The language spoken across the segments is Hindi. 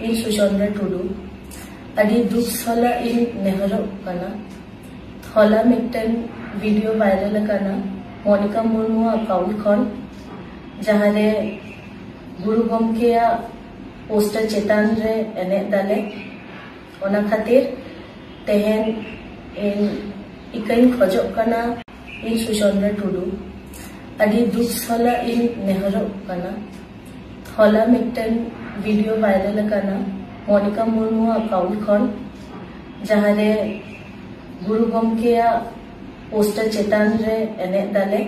इन सुचंद्रा टुडू अड़ी दुख साला इन नेहरो कना हला मिटन वीडियो वायरल करना मोनिका मुर्मू अकाउंट खन जहारे गुरु गमके पोस्टर चेतान रे एने दाले ओना खातिर तेहन इन इकइन खजोक कना इन सुचंद्रा टुडू अड़ी दुख साला इन नेहरो कना हला मिटन वीडियो वायरल करना मोनिका मुर्मू अकाउंट खन जहारे गुरु गमके पोस्टर चेतान रे एने दाले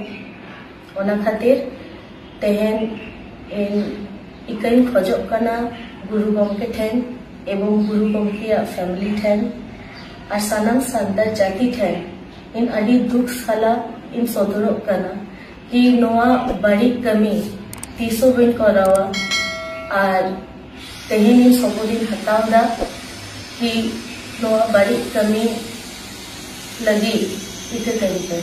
ओना खातिर तेहन इन इकइन खजोक कना गुरु गमके ठेन एवं गुरु गमके फैमिली ठेन और सानाम सानतार जाति ठेन इन अड़ी दुख साला इन सदरोग कना कि नोआ बड़ी कमी तीसो बिन करावा और तेहन इन सबुदिन हतावदा कि नोआ बड़ी कमी लगी इते तरीके